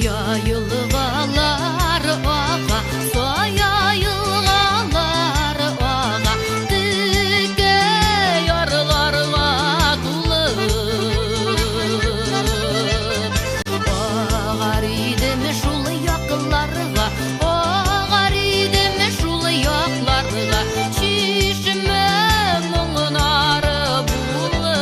Yayılğalar ağa, sayayılğalar ağa, tüke yarlarla dolu. Ağar idim şul yaklarga, ağar idim şul yaklarga, çişime muğnarı bulu.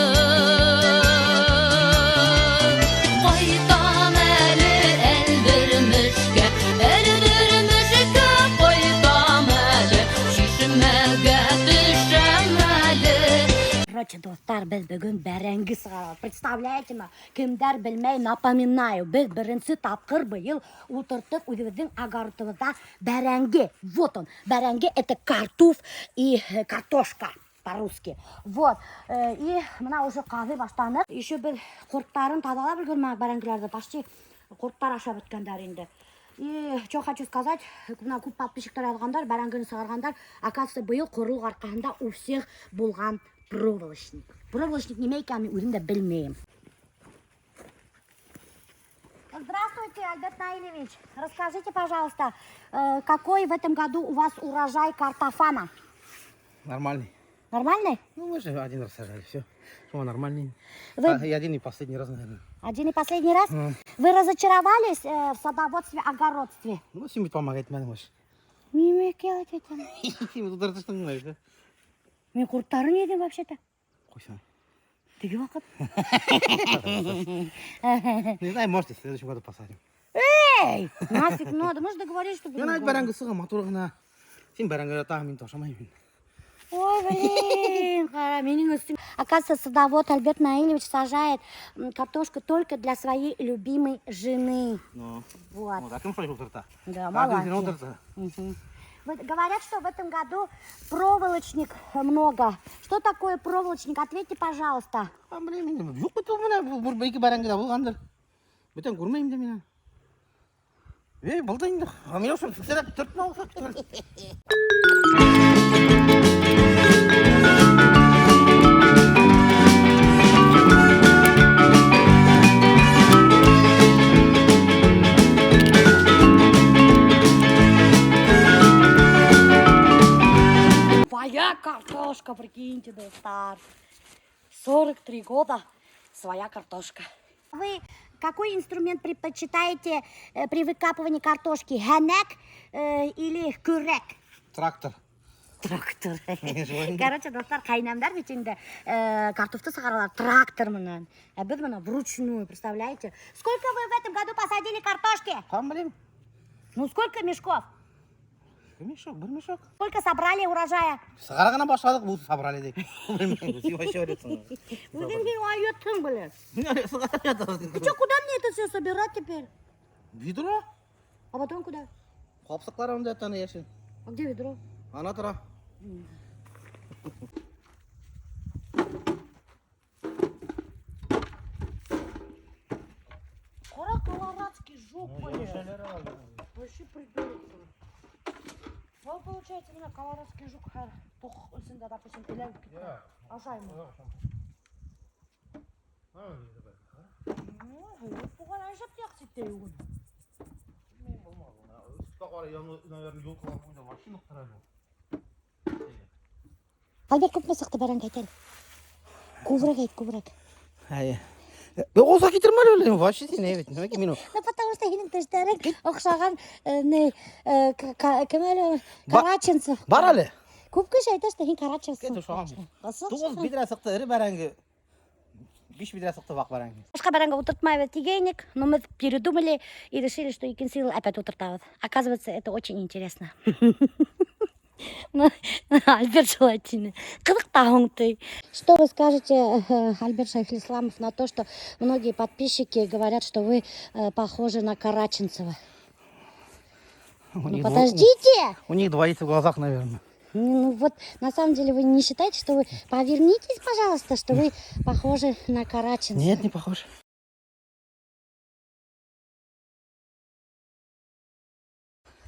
Qaytam əli eldirmişke, eldirmişke qaytam əli, çişimege düşem əli. Короче, достар, біз бүгін бәрәңгі сығарады. Представляете ма? Кімдер білмей, напоминаю, біз бірінші тапқыр бұйыл отыртып өзіміздің огородымызда бәрәңгі. Вот он, бәрәңгі – это картоф и картошка по-русски. Вот, и мына уже қазы баштанық. Еще бір құрттарын тазалап үлгермек бәрәңгілерді, почти құрттар аша біткендер енді. И что хочу сказать, мына көп подписчиктер алғандар, бәрәңгіні сығарғандар, оказывается, бұйыл құрылғы арқасында у всех болған проволочник. Проволочник неме екенін өзім де білмеймін. Здравствуйте, Альберт Наилевич. Расскажите, пожалуйста, какой в этом году у вас урожай картофана? Нормальный. Нормальный? Ну, мы же один раз сажали, все. О, нормальный. Вы- И один и последний раз, наверное. Один и последний раз? Вы разочаровались в садоводстве, огородстве? Ну, семье помогает, мне, может. Неме келет екен. Тут даже что не знаешь, да? Мен құрттарын едім вообще-то. Қойсаң. Теге уақыт. Не знаю, может, в следующем году посадим. Эй, нафиг надо, мы же договорились, что Я будем на говорить. баранга сыға, моторғына. Сен баранга тағы мен тошамаймын. Ой, блин, менің үстім. Оказывается, садовод Альберт Наилевич сажает картошку только для своей любимой жены. Ну, Вот. вот, а кім шой отырта? Да, молодец. Отырта. Мгм. Говорят, что в этом году проволочник много. Что такое проволочник? Ответьте, пожалуйста. А, блин, мен жоқ біту мына бір екі барангада болғандар. Бүтін көрмеймін де мен. Болдайын да. А мен үшін сіреп түрт мау шақтыр. Своя картошка, прикиньте, достар. 43 года, своя картошка. Вы какой инструмент предпочитаете при выкапывании картошки? Ханек или күрек? Трактор. Трактор. Жуайын. Короче, достар, қайнамдар ведь енді картофты сығаралар трактор мынан. А біз мына вручную, представляете? Сколько вы в этом году посадили картошки? Там, блин, Ну, сколько мешков? мешок, бір мешок. Сколько собрали урожая? Сағарғана башладық, бұл собрали дейік. Білмеймін, сен вообще ойлетсің. Будем айеттің, блин. Ты Ты что, куда мне это все собирать теперь? Ведро? А потом куда? Қопсықларымды әттені ешін. А где ведро? Ана тұра. Қора колорадский жук, блин. Вообще придурок. Вот получается, меня колорадский жук тоқ үсінде, допустим, иләніп кеткен. Ажаймын. Бұған әжеп яқсы тей оны. Альберт, көп мысықты баранға айтайын. Көбірек айт, көбірек. Олса кетірмәлі өлі, вообще сен әйбет. Немеке мен о. Ну, потому что сенің төштерің оқшаған кім әлі Караченцев. Бар әлі? Көп көш айтасың, сен Караченцев. Кет ошаған. Қысық. 9 бидра сықты ірі баранғы. 5 бидра сықты бақ баранғы. Башқа баранға утыртмай тигейник, но мы передумали и решили, что Икин Сил опять утыртават. Оказывается, это очень интересно. Альберт Желатины. Ты. Что вы скажете, Альберт Шайхлисламов, на то, что многие подписчики говорят, что вы похожи на Караченцева? Ну, подождите! У них двоится в глазах, наверное. Ну вот, на самом деле, вы не считаете, что вы... Повернитесь, пожалуйста, что вы похожи на Караченцева. Нет, не похож.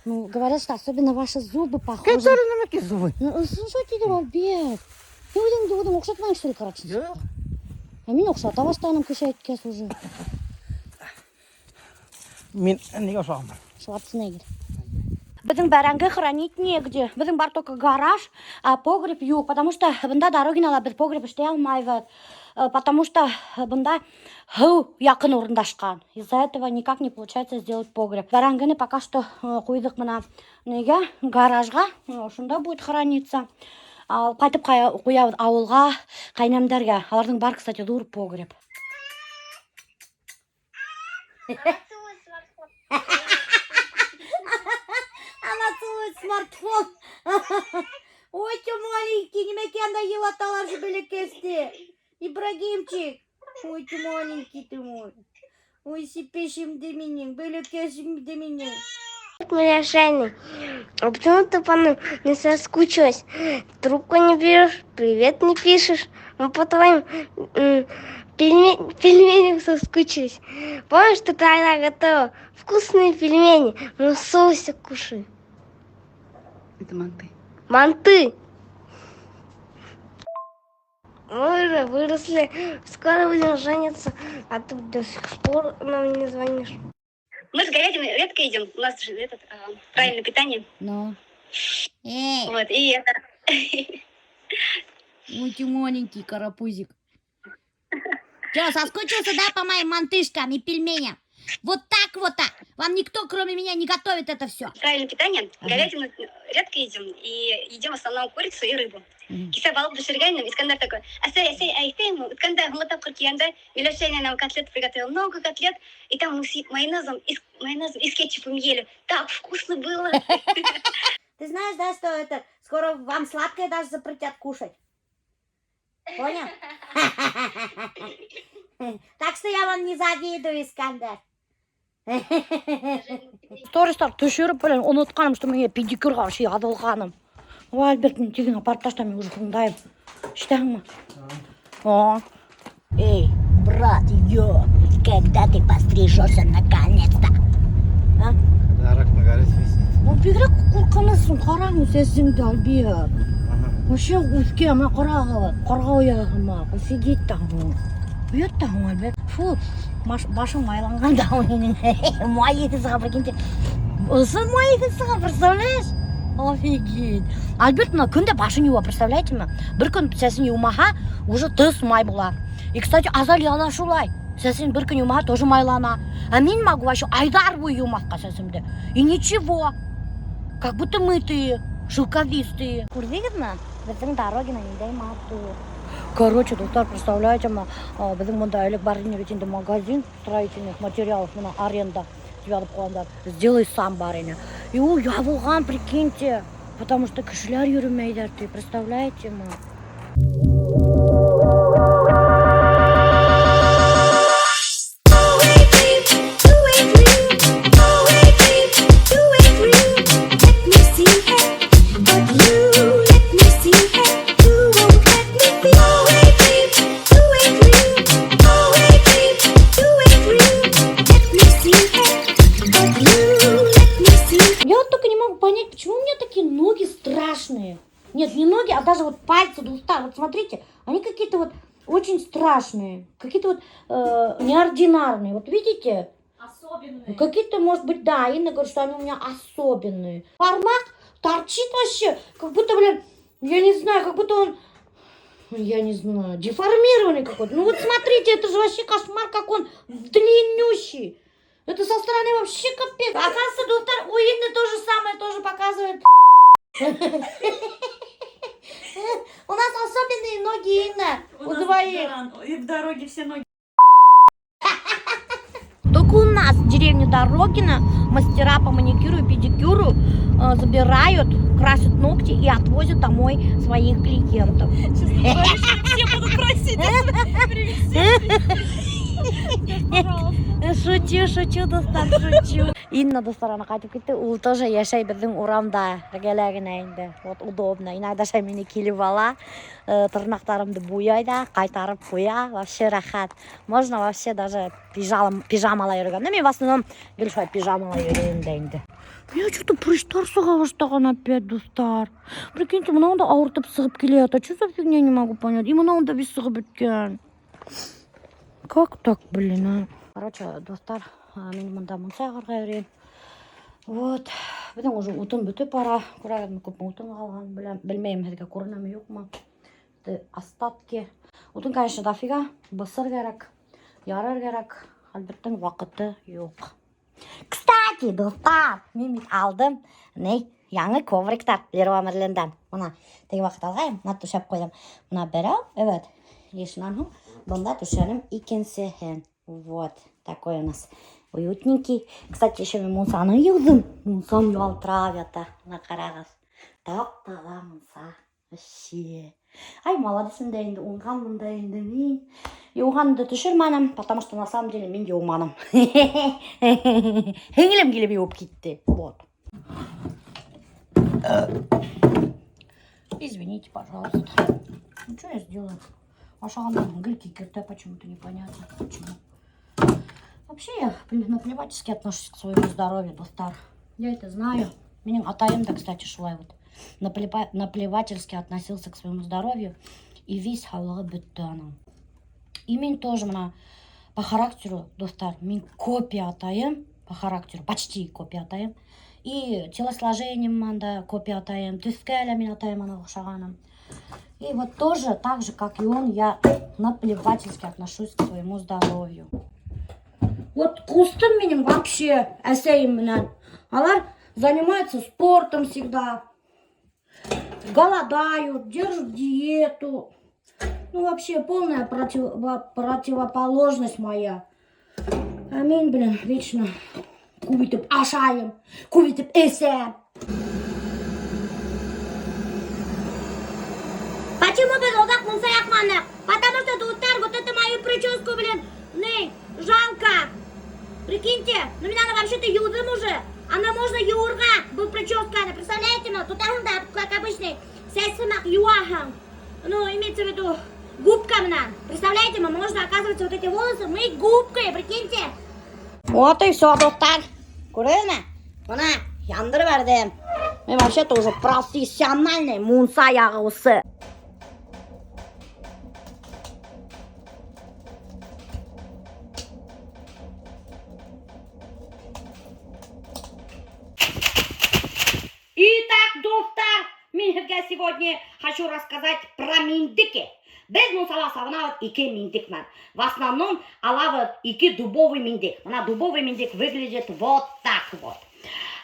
Ну, говорят, что особенно ваши зубы похожи. Какие намеки зубы? Ну, слушайте, Альберт. Не будем, оқшатмайын, что ли, Караченцев? Жоқ. А мен оқшат, а бастарым көшет кес уже. Мен неге ошағым бар? Шварценеггер. Біздің бәрәңгі хранить негде. Біздің бар только гараж, а погреб юг, потому что бұнда дорогиналар біз погреб істей алмайбыз. Потому что бұнда ху якын орындашқан. Из-за этого никак не получается сделать погреб. Бәрәңгіні пока что қойдық мына неге гаражға, ошында будет храниться. Ал қайтып қоябыз ауылға, қайнамдарға. Алардың бар, кстати, дур погреб. Она целует смартфон. Ой, ты маленький, немекенда елаталар же белекесте. Ибрагимчик. Ой, ты маленький ты мой. Ой, сипешим деменин, белекесим деменин. Моя Женя, а почему ты по нам не соскучилась? Трубку не берешь, привет не пишешь. Мы по твоим пельменям соскучились. Помнишь, ты тогда готовила вкусные пельмени? Мы в соусе кушай. Это манты. Манты. Мы уже выросли, скоро будем жениться, а ты до сих пор нам не звонишь. Мы с говядиной редко едим. У нас же правильное питание. Ну. Эй, Вот, и это... ой, ты маленький карапузик. Че, соскучился, да, по моим мантышкам и пельменям? Вот так вот так. Вам никто, кроме меня, не готовит это все. Правильное питание. Говядину редко едим. И едим в основном курицу и рыбу. Киса балык душиргайным. Искандар такой. Айфейму. Искандар хуматап куркиянда. Милошейна нам котлет приготовил. Много котлет. И там мы с майонезом и с кетчупом ели. Так вкусно было. Ты знаешь, да, что это скоро вам сладкое даже запретят кушать? Понял? Так что я вам не завидую, Искандер. Стористар түшіріп білін, ұнытқаным, что менге педикюр қаршы адылғаным. Ой, Альберт, мен тегін апартташта мен уже қыңдайым. Штағым ма? Эй, брат, когда ты пострижешься наконец-то? А? Рак на горе свистит. Ну, бигрек қорқынысың, қараңыз сесіңді, Альберт. Вообще, ұзке, ма қарға ояғыма, офигеть тағым. Ұят тағым, Альберт. Фу, башым майланған да менің. Май етісіға, прикиньте. Ұсын май етісіға, представляешь? Офигеть. Альберт, мына күнде башын юа, представляете ма? Бір күн сәсін юмаға, уже тыс май була. И, кстати, Азалияна шулай. Сәсін бір күн юмаға тоже майлана. А мен могу вообще айдар бойы юмаққа сәсімді. И ничего. Как будто мытые, шелковистые. Көрдіңіз ма? Біздің дороги на недей мату. Короче, достар, представляете ма, біздің мұнда әлік барыне ретінде магазин строительных материалов, мына аренда девятый қоғандар. Сделай сам барыне. И ол ябылған, прикиньте. Потому что кішілер йөрмейдер, ты представляете ма? Я вот только не могу понять, почему у меня такие ноги страшные. Нет, не ноги, а даже вот пальцы Дустар. Вот смотрите, они какие-то вот очень страшные. Какие-то вот неординарные. Вот видите? Особенные. Какие-то, может быть, да. Инна говорит, что они у меня особенные. Формат торчит вообще. Как будто, блин, я не знаю, как будто он... Я не знаю, деформированный какой-то. Ну вот смотрите, это же вообще кошмар, как он длиннющий. Это со стороны вообще капец. Оказывается, доктор у Инны то же самое тоже показывает. У нас особенные ноги, Инна. У двоих. И в дороге все ноги. Только у нас в деревне Дорогина мастера по маникюру и педикюру забирают, красят ногти и отвозят домой своих клиентов. Все будут красить. Шучу, достар, шучу. Инна достарана қайтып кетті. Ол тоже яшай біздің урамда. Іргелегіне енді. Вот удобно. Иногда шай келіп ала. Тырнақтарымды бояйда, қайтарып қоя. Вообще рахат. Можно вообще даже пижамала жүрген. Но мен в основном гүлшай пижамала жүрген енді. Я что-то прыштар сыға баштаған опять, достар. Прикиньте, мынау да ауыртып сығып келеді. Что за фигня, не могу понять. И мынау да без сығып біткен. Как так, блин, а? Короче, достар, Мен мында мунса ягырга өрейин. Вот. Біздің уже утын бүтіп бара. Күрәгім көп утын қалған. Білмеймін, һеҙгә күренәме, юкмы. Остатки. Утын, конечно, дофига. Бысыр керек. Ярар керек. Әлбәттен вакыты юк. Кстати, достар, мен алдым. Яңы ковриктар Леруа Мерленден. Мына теге вакыт алгайым, мына төшәп койдым. Мына берәү, evet. Ешнән һуң, бында төшәнем икенсеһен. Вот, такой у нас уютненький. Кстати, еще мен мунсаны юздым. Мунсам ялтырап ята. Мына карагыз. Тап-таза мунса. Вообще. Ай, молодецім дә инде, уңғанмын да инде мин. Юғанды төшермәнем, потому что на самом деле мен юғманым. Һеңлем килеп юып китте. Вот. Извините, пожалуйста. Ну, что я сделаю? Ашагандан гель кикерте, почему-то непонятно. Почему? Вообще я наплевательски отношусь к своему здоровью, достар. Я это знаю. Меня атаем, да, кстати, шулай вот. Наплевательски относился к своему здоровью. И весь халығы бітті анам. И мен тоже мына по характеру, достар, мен копия атайым. По характеру, почти копия атайым. И телосложением манда копия атайым. Түскәлі мен атайым ана ұқшағаным. И вот тоже, так же, как и он, я наплевательски отношусь к своему здоровью. Вот кустым менің вообще әсейім менен. Алар занимаются спортом всегда. Голодают, держат диету. Ну, вообще, полная противоположность моя. А мен, блин, вечно кубитіп ашайым, кубитіп эсем. Почему без одак мунса якманық? Потому что достар, вот это мою прическу, блин, жалко. Прикиньте, ну меня она вообще-то юзым уже. Она можно юрга, был прическа, она, представляете, ну, тут он, да, как обычный, сесимак юахам. Ну, имеется в виду, губками нам. Представляете, можно, оказывается, вот эти волосы мыть губкой, прикиньте. Вот и все, доктор. Курена, она, яндыр бердем. Мы вообще-то уже профессиональный мунса ягысы. Итак, доктор, я сегодня хочу рассказать про миндики. Без мусала савнават ике миндик ман. В основном алават ике дубовый миндик. Она дубовый миндик выглядит вот так вот.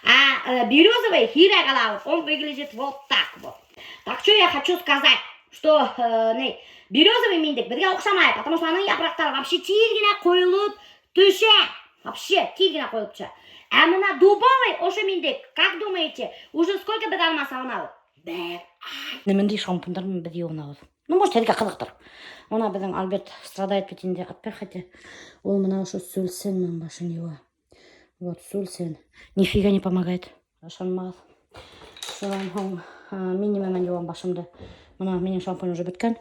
А березовый хиряк алават, он выглядит вот так вот. Так что я хочу сказать, что березовый миндик бізге ұқсамайды, потому что аның япырақтары вообще тегіне қойылып түші. Вообще тегіне қойылып түші. А мына дубовый ошо миндик, как думаете, уже сколько біз алма савнават? Немендей шампундармен біз еуынауыз. Ну, может, это қызықтыр. Она біздің Альберт страдает кетінде атпер, хотя ол мына уж сөлсен мен башын еуа. Вот, сөлсен. Нифига не помогает. Ашанмaz. Содан соң минимум мен еуам башымды. Мына менің шампунь уже біткен.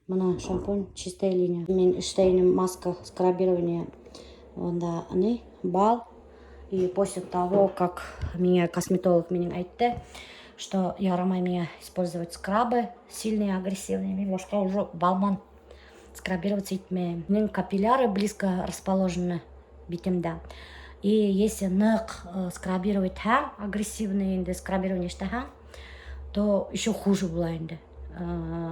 Мына шампунь чистая линия. Мен іштейнім маска скрабирования. Онда бал. И после того, как меня косметолог айтты, что ярамай меня использовать скрабы сильные, агрессивные. Мен что уже балман скрабироваться итмейм. Мен капилляры близко расположены битимда. И если нық скрабировать агрессивные, скрабирование штаха, то еще хуже булайынды.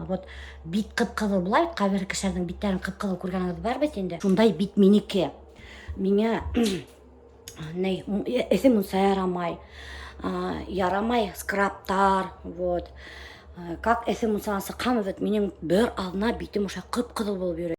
Вот бит қып-қызыл булай, қабір кішердің биттерін қып-қызыл көргеніңіз бар бет енді. Шундай бит меніке. Меня эсі мұнса ярамай скрабтар, вот. Как эсі мұнсанасы қамызет, менің бір алдына битім ұша қып-қызыл болып